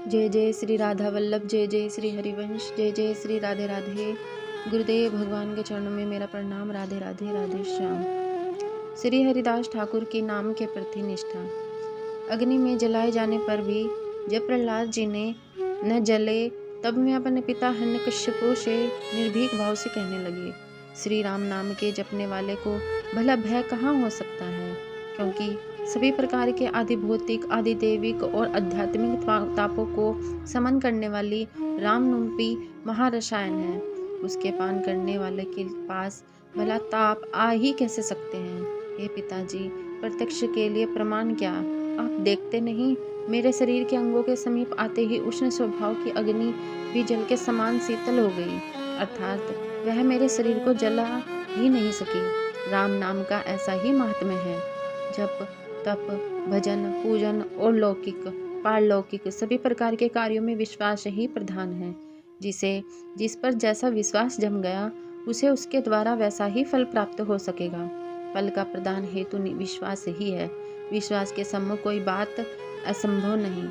जय जय श्री राधा वल्लभ, जय जय श्री हरिवंश, जय जय श्री राधे राधे। गुरुदेव भगवान के चरणों में मेरा प्रणाम। राधे राधे, राधे श्याम। श्री हरिदास ठाकुर के नाम के प्रति निष्ठा। अग्नि में जलाए जाने पर भी जब प्रहलाद जी ने न जले, तब मैं अपने पिता हिरण्यकश्यप से निर्भीक भाव से कहने लगे, श्री राम नाम के जपने वाले को भला भय कहाँ हो सकता है, क्योंकि सभी प्रकार के आदि भौतिक, आदि दैविक और आध्यात्मिक तापों को समन करने वाली रामरूपी महारसायन है। उसके पान करने वाले के पास भला ताप आ ही कैसे सकते हैं। हे पिताजी, प्रत्यक्ष के लिए प्रमाण क्या, आप देखते नहीं, मेरे शरीर के अंगों के समीप आते ही उष्ण स्वभाव की अग्नि भी जल के समान शीतल हो गई, अर्थात वह मेरे शरीर को जला ही नहीं सकी। राम नाम का ऐसा ही महात्म्य है। जप, तप, भजन, पूजन और लौकिक, पारलौकिक सभी प्रकार के कार्यों में विश्वास ही प्रधान है। जिस पर जैसा विश्वास जम गया, उसे उसके द्वारा वैसा ही फल प्राप्त हो सकेगा। फल का प्रधान हेतु विश्वास ही है। विश्वास के सम्मुख कोई बात असंभव नहीं।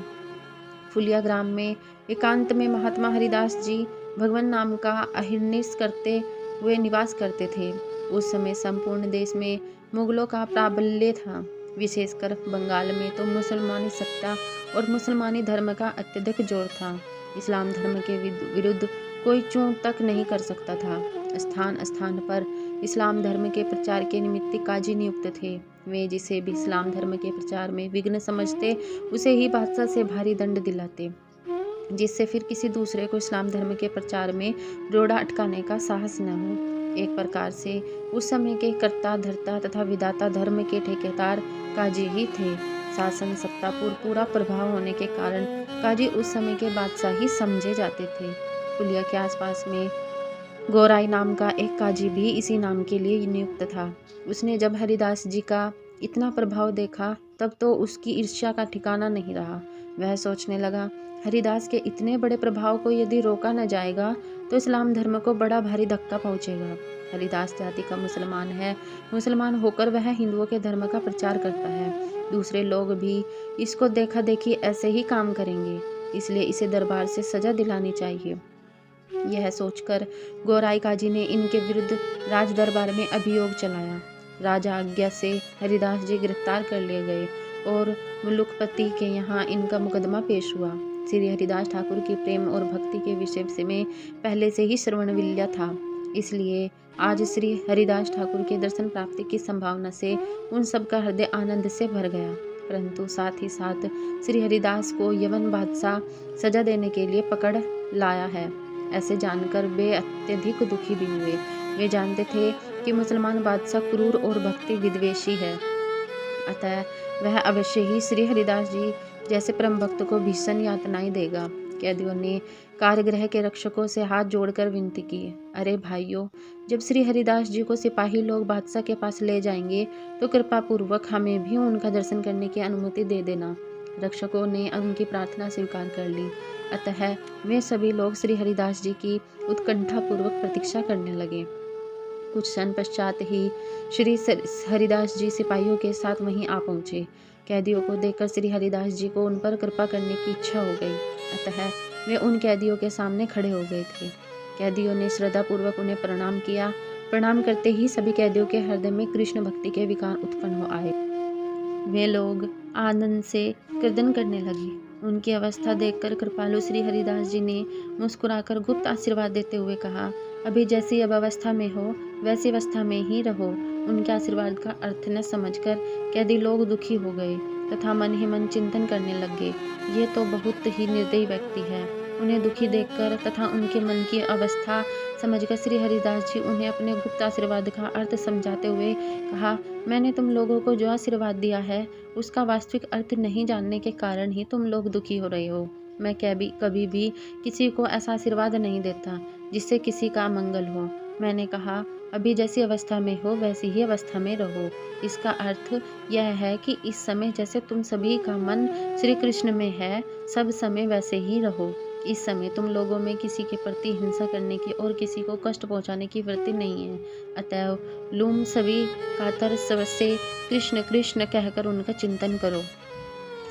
फुलिया ग्राम में एकांत में महात्मा हरिदास जी भगवान नाम का अहिर्निश करते हुए निवास करते थे। उस समय संपूर्ण देश में मुगलों का प्राबल्य था। विशेषकर बंगाल में तो मुसलमानी सत्ता और मुसलमानी धर्म का अत्यधिक जोर था। इस्लाम धर्म के विरुद्ध कोई चूक तक नहीं कर सकता था। स्थान स्थान पर इस्लाम धर्म के प्रचार के निमित्त काजी नियुक्त थे। वे जिसे भी इस्लाम धर्म के प्रचार में विघ्न समझते, उसे ही बादशाह से भारी दंड दिलाते, जिससे फिर किसी दूसरे को इस्लाम धर्म के प्रचार में रोड़ा अटकाने का साहस न हो। एक प्रकार से उस समय के कर्ता धर्ता तथा विधाता धर्म के ठेकेदार काजी ही थे। शासन सत्ता पर पूरा प्रभाव होने के कारण काजी उस समय के बादशाह ही समझे जाते थे। पुलिया के आसपास में गोराई नाम का एक काजी भी इसी नाम के लिए नियुक्त था। उसने जब हरिदास जी का इतना प्रभाव देखा, तब तो उसकी ईर्ष्या का ठिकाना नहीं रहा। वह सोचने लगा, हरिदास के इतने बड़े प्रभाव को यदि रोका न जाएगा तो इस्लाम धर्म को बड़ा भारी धक्का पहुंचेगा। हरिदास जाति का मुसलमान है, मुसलमान होकर वह हिंदुओं के धर्म का प्रचार करता है। दूसरे लोग भी इसको देखा देखी ऐसे ही काम करेंगे, इसलिए इसे दरबार से सजा दिलानी चाहिए। यह सोचकर गोराई काजी ने इनके विरुद्ध राज दरबार में अभियोग चलाया। राजा आज्ञा से हरिदास जी गिरफ्तार कर लिए गए और मुलुकपति के यहाँ इनका मुकदमा पेश हुआ। श्री हरिदास ठाकुर की प्रेम और भक्ति के विषय में पहले से ही श्रवणविल्य था, इसलिए आज श्री हरिदास ठाकुर के दर्शन प्राप्ति की संभावना से उन सबका हृदय आनंद से भर गया। परंतु साथ ही साथ श्री हरिदास को यवन बादशाह सजा देने के लिए पकड़ लाया है, ऐसे जानकर वे अत्यधिक दुखी भी हुए। वे जानते थे कि मुसलमान बादशाह क्रूर और भक्ति विद्वेषी है, अतः वह अवश्य ही श्री हरिदास जी जैसे परम भक्त को भीषण यातनाएं देगा। कैदियों ने कारागृह के रक्षकों से हाथ जोड़कर विनती की, अरे भाइयों, जब श्री हरिदास जी को सिपाही लोग बादशाह के पास ले जाएंगे तो कृपा पूर्वक हमें भी उनका दर्शन करने की अनुमति दे देना। रक्षकों ने उनकी प्रार्थना स्वीकार कर ली, अतः वे सभी लोग श्री हरिदास जी की उत्कंठापूर्वक प्रतीक्षा करने लगे। कुछ क्षण पश्चात ही श्री हरिदास जी सिपाहियों के साथ वहीं आ पहुँचे। कैदियों को देखकर श्री हरिदास जी को उन पर कृपा करने की इच्छा हो गई, अतः वे उन कैदियों के सामने खड़े हो गए थे। कैदियों ने श्रद्धापूर्वक उन्हें प्रणाम किया। प्रणाम करते ही सभी कैदियों के हृदय में कृष्ण भक्ति के विकार उत्पन्न हो आए। वे लोग आनंद से कीर्तन करने लगे। उनकी अवस्था देखकर कृपालु श्री हरिदास जी ने मुस्कुराकर गुप्त आशीर्वाद देते हुए कहा, अभी जैसी अब अवस्था में हो वैसी अवस्था में ही रहो। उनके आशीर्वाद का अर्थ न समझकर कैदी लोग दुखी हो गए तथा मन ही मन चिंतन करने लगे, ये तो बहुत ही निर्दयी व्यक्ति है। उन्हें दुखी देखकर तथा उनके मन की अवस्था समझकर श्री हरिदास जी उन्हें अपने गुप्त आशीर्वाद का अर्थ समझाते हुए कहा, मैंने तुम लोगों को जो आशीर्वाद दिया है उसका वास्तविक अर्थ नहीं जानने के कारण ही तुम लोग दुखी हो रहे हो। मैं कभी भी किसी को ऐसा आशीर्वाद नहीं देता जिससे किसी का मंगल हो। मैंने कहा, अभी जैसी अवस्था में हो वैसी ही अवस्था में रहो। इसका अर्थ यह है कि इस समय जैसे तुम सभी का मन श्री कृष्ण में है, सब समय वैसे ही रहो। इस समय तुम लोगों में किसी के प्रति हिंसा करने की और किसी को कष्ट पहुंचाने की वृत्ति नहीं है, अतएव तुम सभी कातर से कृष्ण कृष्ण कहकर उनका चिंतन करो।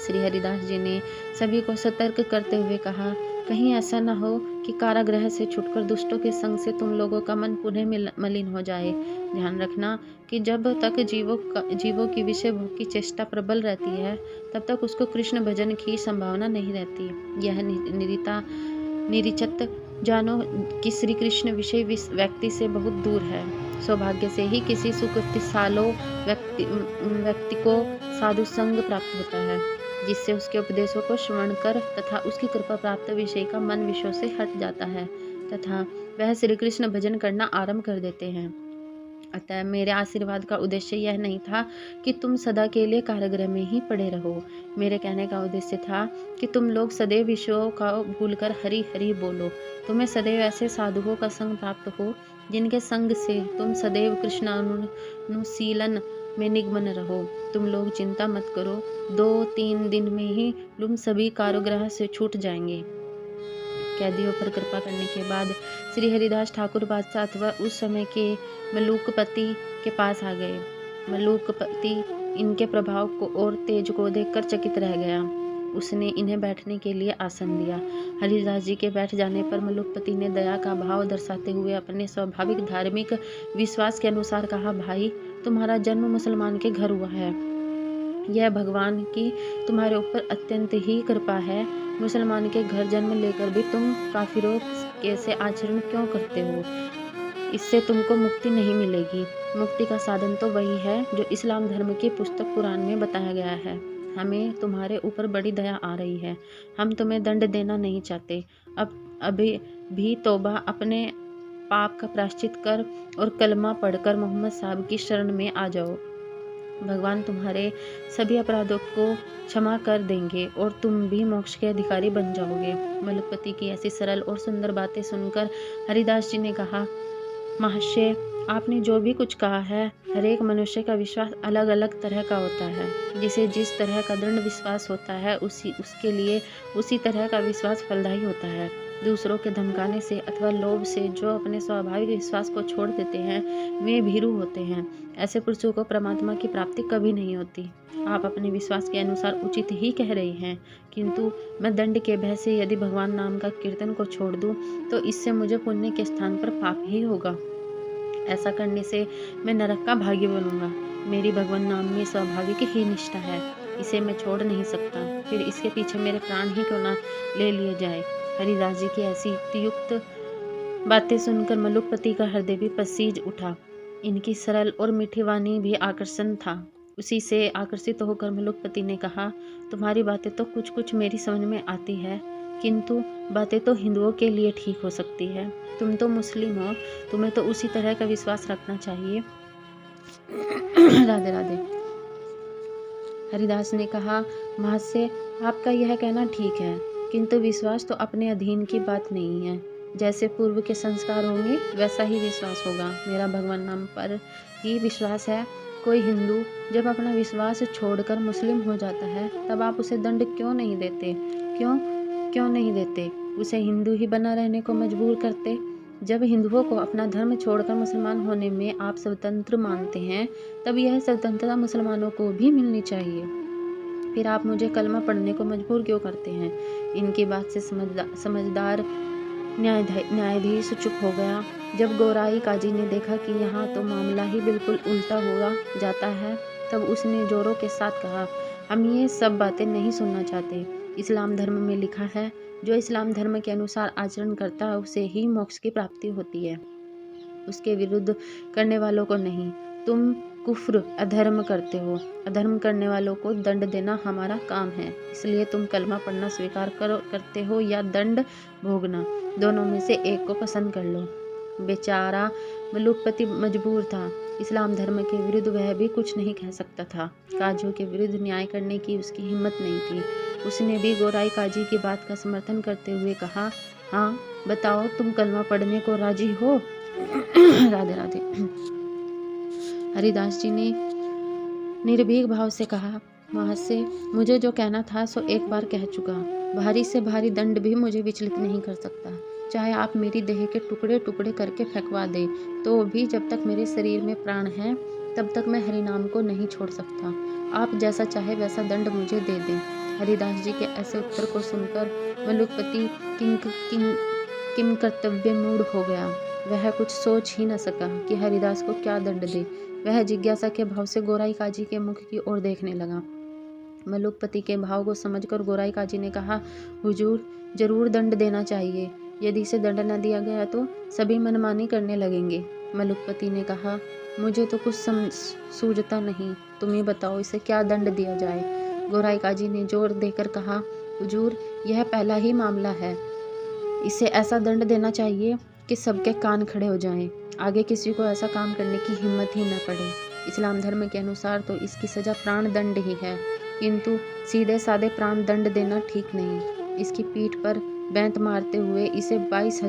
श्री हरिदास जी ने सभी को सतर्क करते हुए कहा, कहीं ऐसा न हो कि कारागृह से छूटकर दुष्टों के संग से तुम लोगों का मन पुनः मलिन हो जाए। ध्यान रखना कि जब तक जीवों की विषय भोग की चेष्टा प्रबल रहती है, तब तक उसको कृष्ण भजन की संभावना नहीं रहती। यह निरिचत जानो कि श्री कृष्ण विषय व्यक्ति से बहुत दूर है। सौभाग्य से ही किसी सुकृतिशालो व्यक्ति को साधु संग प्राप्त होता है, जिससे उसके उपदेशों को श्रवण कर तथा उसकी कृपा प्राप्त विषय का मन विषयों से हट जाता है तथा वह श्री कृष्ण भजन करना आरंभ कर देते हैं। अतः मेरे आशीर्वाद का उद्देश्य यह नहीं था कि तुम सदा के लिए कारागृह में ही पड़े रहो। मेरे कहने का उद्देश्य था कि तुम लोग सदैव विषयों का भूलकर हरि हरि बोलो। तुम्हें सदैव ऐसे साधुओं का संग प्राप्त हो जिनके संग से तुम सदैव कृष्णानुशीलन में निमग्न रहो। तुम लोग चिंता मत करो, 2-3 दिन में ही तुम सभी कारागृह से छूट जाएंगे। कैदियों पर कृपा करने के बाद श्री हरिदास ठाकुर बादशाह अथवा उस समय के मलूकपति के पास आ गए। मलूकपति इनके प्रभाव को और तेज को देखकर चकित रह गया। उसने इन्हें बैठने के लिए आसन दिया। हरिदास जी के बैठ जाने पर मलूकपति ने दया का भाव दर्शाते हुए अपने स्वाभाविक धार्मिक विश्वास के अनुसार कहा, भाई, तुम्हारा जन्म मुसलमान के घर हुआ है। यह भगवान की तुम्हारे ऊपर अत्यंत ही कृपा है। मुसलमान के घर जन्म लेकर भी तुम काफिरों के से आचरण क्यों करते हो? इससे तुमको मुक्ति नहीं मिलेगी। मुक्ति का साधन तो वही है जो इस्लाम धर्म की पुस्तक कुरान में बताया गया है। हमें तुम्हारे ऊपर बड़ी दया आ रही है। हम तुम्हें दंड देना नहीं चाहते। अब अभी भी तौबा, अपने पाप का प्रायश्चित कर और कलमा पढ़कर मोहम्मद साहब की शरण में आ जाओ। भगवान तुम्हारे सभी अपराधों को क्षमा कर देंगे और तुम भी मोक्ष के अधिकारी बन जाओगे। मलुकपति की ऐसी सरल और सुंदर बातें सुनकर हरिदास जी ने कहा, महाशय, आपने जो भी कुछ कहा है, हर एक मनुष्य का विश्वास अलग अलग तरह का होता है। जिसे जिस तरह का दृढ़ विश्वास होता है उसके लिए उसी तरह का विश्वास फलदायी होता है। दूसरों के धमकाने से अथवा लोभ से जो अपने स्वाभाविक विश्वास को छोड़ देते हैं, वे भीरू होते हैं। ऐसे पुरुषों को परमात्मा की प्राप्ति कभी नहीं होती। आप अपने विश्वास के अनुसार उचित ही कह रहे हैं, किंतु मैं दंड के भय से यदि भगवान नाम का कीर्तन को छोड़ दूं, तो इससे मुझे पुण्य के स्थान पर पाप ही होगा। ऐसा करने से मैं नरक का भागी बनूंगा। मेरी भगवान नाम में स्वाभाविक ही निष्ठा है, इसे मैं छोड़ नहीं सकता। फिर इसके पीछे मेरे प्राण ही क्यों न ले लिए जाए। हरिदास जी की ऐसी युक्ति बातें सुनकर मलुकपति का हृदय भी पसीज उठा। इनकी सरल और मीठी वाणी भी आकर्षण था। उसी से आकर्षित होकर मलुकपति ने कहा, तुम्हारी बातें तो कुछ कुछ मेरी समझ में आती है, किंतु बातें तो हिंदुओं के लिए ठीक हो सकती है। तुम तो मुस्लिम हो, तुम्हें तो उसी तरह का विश्वास रखना चाहिए। राधे राधे। हरिदास ने कहा, महाशय, आपका यह कहना ठीक है, किंतु विश्वास तो अपने अधीन की बात नहीं है। जैसे पूर्व के संस्कार होंगे वैसा ही विश्वास होगा। मेरा भगवान नाम पर ही विश्वास है। कोई हिंदू जब अपना विश्वास छोड़कर मुस्लिम हो जाता है, तब आप उसे दंड क्यों नहीं देते? क्यों नहीं देते? उसे हिंदू ही बना रहने को मजबूर करते। जब हिंदुओं को अपना धर्म छोड़कर मुसलमान होने में आप स्वतंत्र मानते हैं, तब यह स्वतंत्रता मुसलमानों को भी मिलनी चाहिए। फिर आप मुझे कलमा पढ़ने को मजबूर क्यों करते हैं? इनकी बात से समझदार न्यायाधीश चुप हो गया। जब गोराई काजी ने देखा कि यहाँ तो मामला ही बिल्कुल उल्टा हुआ जाता है, तब उसने जोरों के साथ कहा, हम ये सब बातें नहीं सुनना चाहते। इस्लाम धर्म में लिखा है, जो इस्लाम धर्म के अनुसार आचरण करता है उसे ही मोक्ष की प्राप्ति होती है, उसके विरुद्ध करने वालों को नहीं। तुम कुफ्र, अधर्म करते हो। अधर्म करने वालों को दंड देना हमारा काम है। इसलिए तुम कलमा पढ़ना स्वीकार करते हो या दंड भोगना, दोनों में से एक को पसंद कर लो। बेचारा मलुकपति मजबूर था। इस्लाम धर्म के विरुद्ध वह भी कुछ नहीं कह सकता था। काजियों के विरुद्ध न्याय करने की उसकी हिम्मत नहीं थी। उसने भी गोराई काजी की बात का समर्थन करते हुए कहा, हाँ बताओ, तुम कलमा पढ़ने को राजी हो? राधे राधे। हरिदास जी ने निर्भीक भाव से कहा, महाशय, मुझे जो कहना था सो एक बार कह चुका। भारी से भारी दंड भी मुझे विचलित नहीं कर सकता। चाहे आप मेरी देह के टुकड़े टुकड़े करके फेंकवा दे, तो भी जब तक मेरे शरीर में प्राण है तब तक मैं हरिनाम को नहीं छोड़ सकता। आप जैसा चाहे वैसा दंड मुझे दे दें। हरिदास जी के ऐसे उत्तर को सुनकर मलुकपति किम कर्तव्य मूड हो गया। वह कुछ सोच ही न सका कि हरिदास को क्या दंड दे। वह जिज्ञासा के भाव से गोराई काजी के मुख की ओर देखने लगा। मलुकपति के भाव को समझकर गोराई काजी ने कहा, हुजूर, जरूर दंड देना चाहिए। यदि इसे दंड न दिया गया तो सभी मनमानी करने लगेंगे। मलुकपति ने कहा, मुझे तो कुछ सूझता नहीं, तुम ही बताओ इसे क्या दंड दिया जाए। गोराई काजी ने जोर देकर कहा, हुजूर, यह पहला ही मामला है। इसे ऐसा दंड देना चाहिए कि सबके कान खड़े हो जाएं। आगे किसी को ऐसा काम करने की हिम्मत ही न पड़े। इस्लाम धर्म के अनुसार तो इसकी सज़ा प्राण दंड ही है, किंतु सीधे साधे प्राण दंड देना ठीक नहीं। इसकी पीठ पर बैंत मारते हुए इसे 22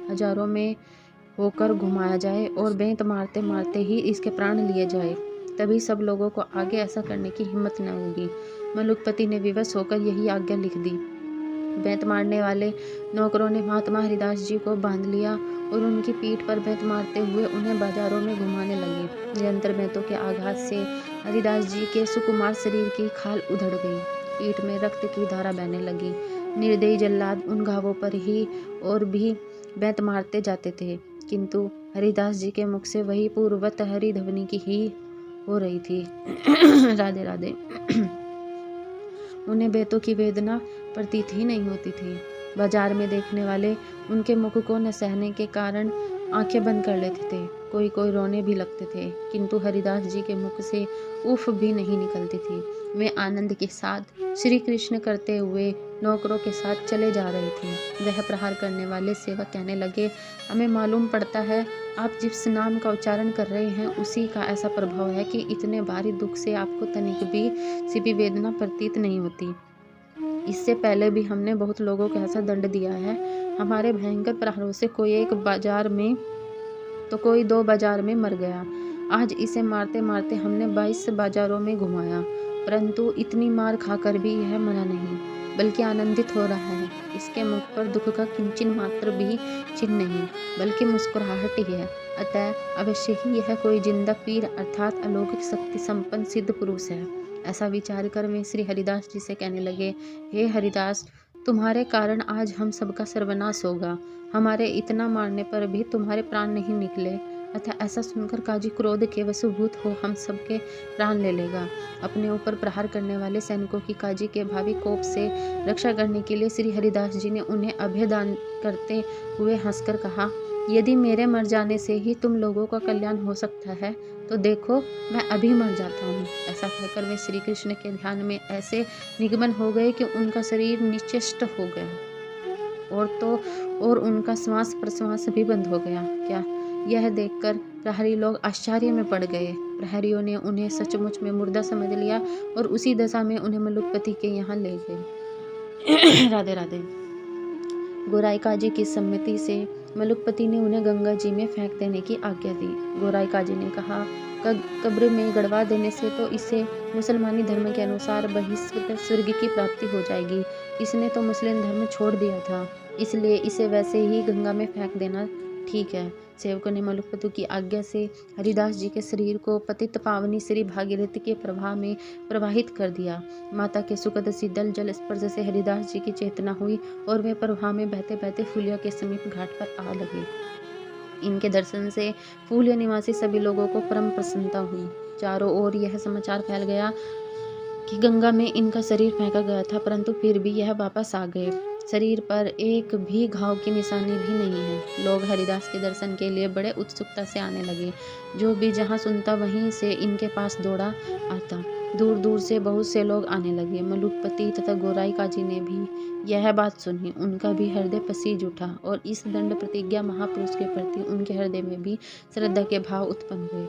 हजारों में होकर घुमाया जाए और बैंत मारते मारते ही इसके प्राण लिए जाए, तभी सब लोगों को आगे ऐसा करने की हिम्मत न होगी। मलुकपति ने विवश होकर यही आज्ञा लिख दी। बैंत मारने वाले नौकरों ने महात्मा हरिदास जी को बांध लिया और उनकी पीठ पर बैंत मारते हुए उन्हें बाजारों में घुमाने लगे। निरंतर बैंतों के आघात से हरिदास जी के सुकुमार शरीर की खाल उधड़ गई, पीठ में रक्त की धारा बहने लगी। निर्दयी जल्लाद उन घावों पर ही और भी बैंत मारते जाते थे, किंतु हरिदास जी के मुख से वही पूर्ववत हरि ध्वनि की ही हो रही थी। राधे राधे। उन्हें बेतों की वेदना प्रतीत ही नहीं होती थी। बाजार में देखने वाले उनके मुख को न सहने के कारण आंखें बंद कर लेते थे, कोई कोई रोने भी लगते थे, किंतु हरिदास जी के मुख से उफ भी नहीं निकलती थी। वे आनंद के साथ श्री कृष्ण करते हुए नौकरों के साथ चले जा रहे थे। वह प्रहार करने वाले सेवक कहने लगे, हमें मालूम पड़ता है आप जिस नाम का उच्चारण कर रहे हैं उसी का ऐसा प्रभाव है कि इतने भारी दुख से आपको तनिक भी सी भी वेदना प्रतीत नहीं होती। इससे पहले भी हमने बहुत लोगों को ऐसा दंड दिया है। हमारे भयंकर प्रहारों से कोई एक बाजार में तो कोई 2 बाजार में मर गया। आज इसे मारते मारते हमने 22 बाजारों में घुमाया, परंतु इतनी मार खाकर भी यह मरा नहीं, बल्कि आनंदित हो रहा है। इसके मुख पर दुख का किंचन मात्र भी चिन्ह नहीं, बल्कि मुस्कुराहट ही है। अतः अवश्य ही यह कोई जिंदा पीर अर्थात अलौकिक शक्ति संपन्न सिद्ध पुरुष है। ऐसा विचार कर वे श्री हरिदास जी से कहने लगे, हे हरिदास, तुम्हारे कारण आज हम सबका सर्वनाश होगा। हमारे इतना मारने पर भी तुम्हारे प्राण नहीं निकले, अतः ऐसा सुनकर काजी क्रोध के वशीभूत हो हम सबके प्राण ले लेगा। अपने ऊपर प्रहार करने वाले सैनिकों की काजी के भावी कोप से रक्षा करने के लिए श्री हरिदास जी ने उन्हें अभय दान करते हुए हंसकर कहा, यदि मेरे मर जाने से ही तुम लोगों का कल्याण हो सकता है तो देखो मैं अभी मर जाता हूँ। ऐसा कहकर वे श्री कृष्ण के ध्यान में ऐसे निगमन हो गए कि उनका शरीर निश्चेष्ट हो गया और उनका श्वास प्रश्वास भी बंद हो गया। क्या यह देखकर प्रहरी लोग आश्चर्य में पड़ गए। प्रहरियों ने उन्हें सचमुच में मुर्दा समझ लिया और उसी दशा में उन्हें मलुकपति के यहाँ ले गए। राधे राधे। गोराई काजी की सम्मति से मलुकपति ने उन्हें गंगा जी में फेंक देने की आज्ञा दी। गोराई काजी ने कहा, कब्र में गड़वा देने से तो इसे मुसलमानी धर्म के अनुसार बहिष्कृत स्वर्ग की प्राप्ति हो जाएगी। इसने तो मुस्लिम धर्म छोड़ दिया था, इसलिए इसे वैसे ही गंगा में फेंक देना ठीक है। सेवकों ने मलुकपति की आज्ञा से हरिदास जी के शरीर को पतित पावनी श्री भागीरथी के प्रवाह में प्रवाहित कर दिया। माता के सुखद शीतल जल स्पर्श से हरिदास जी की चेतना हुई और वे प्रवाह में बहते बहते फूलिया के समीप घाट पर आ लगे। इनके दर्शन से फूलिया निवासी सभी लोगों को परम प्रसन्नता हुई। चारों ओर यह समाचार फैल गया कि गंगा में इनका शरीर फेंका गया था, परंतु फिर भी यह वापस आ गए। शरीर पर एक भी घाव की निशानी भी नहीं है। लोग हरिदास के दर्शन के लिए बड़े उत्सुकता से आने लगे। जो भी जहाँ सुनता वहीं से इनके पास दौड़ा आता। दूर दूर से बहुत से लोग आने लगे। मलुकपति तथा गोराई काजी ने भी यह बात सुनी। उनका भी हृदय पसीज उठा और इस दंड प्रतिज्ञा महापुरुष के प्रति उनके हृदय में भी श्रद्धा के भाव उत्पन्न हुए।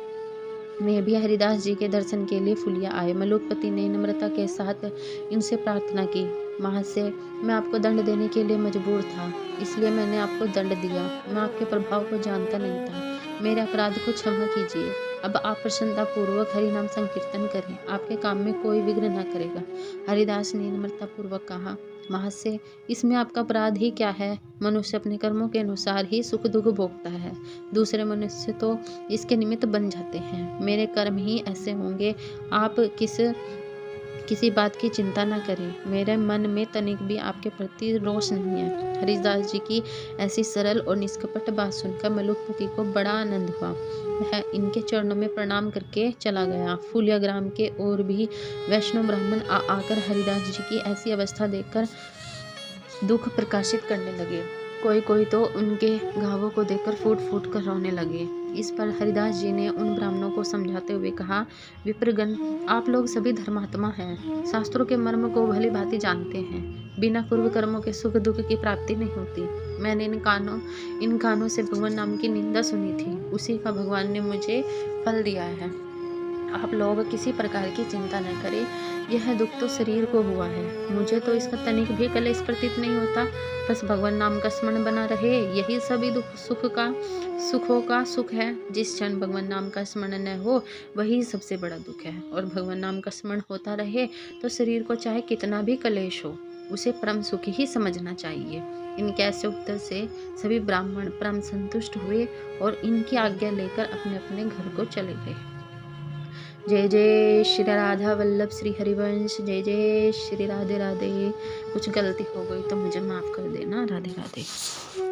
वे भी हरिदास जी के दर्शन के लिए फुलिया आए। मलुकपति ने नम्रता के साथ इनसे प्रार्थना की, महाशय, मैं आपको दंड देने के लिए मजबूर था, इसलिए मैंने आपको दंड दिया। मैं आपके प्रभाव को जानता नहीं था। मेरे अपराध को क्षमा कीजिए। अब आप प्रसन्नता पूर्वक हरि नाम संकीर्तन करें, आपके काम में कोई विघ्न न करेगा। हरिदास ने नम्रता पूर्वक कहा, महाशय, इसमें आपका अपराध ही क्या है? मनुष्य अपने कर्मों के अनुसार ही सुख दुख भोगता है। दूसरे मनुष्य तो इसके निमित्त बन जाते हैं। मेरे कर्म ही ऐसे होंगे। आप किसी बात की चिंता न करें। मेरे मन में तनिक भी आपके प्रति रोष नहीं है। हरिदास जी की ऐसी सरल और निष्कपट बात सुनकर मलुकपति को बड़ा आनंद हुआ। वह इनके चरणों में प्रणाम करके चला गया। फूलिया ग्राम के और भी वैष्णव ब्राह्मण आकर हरिदास जी की ऐसी अवस्था देखकर दुख प्रकाशित करने लगे। कोई तो उनके घावों को देखकर फूट फूट कर रोने लगे। इस पर हरिदास जी ने उन ब्राह्मणों को समझाते हुए कहा, विप्रगण, आप लोग सभी धर्मात्मा हैं, शास्त्रों के मर्म को भली भांति जानते हैं। बिना पूर्व कर्मों के सुख दुख की प्राप्ति नहीं होती। मैंने इन कानों से भगवान नाम की निंदा सुनी थी, उसी का भगवान ने मुझे फल दिया है। आप लोग किसी प्रकार की चिंता न करें। यह दुख तो शरीर को हुआ है, मुझे तो इसका तनिक भी कलेश प्रतीत नहीं होता। बस भगवान नाम का स्मरण बना रहे, यही सभी सुखों का सुख है। जिस क्षण भगवान नाम का स्मरण न हो, वही सबसे बड़ा दुख है। और भगवान नाम का स्मरण होता रहे तो शरीर को चाहे कितना भी कलेश हो, उसे परम सुख ही समझना चाहिए। इनके ऐसे उत्तर से सभी ब्राह्मण परम संतुष्ट हुए और इनकी आज्ञा लेकर अपने अपने घर को चले गए। जय जय श्री राधा वल्लभ श्री हरिवंश। जय जय श्री राधे राधे। कुछ गलती हो गई तो मुझे माफ़ कर देना। राधे राधे।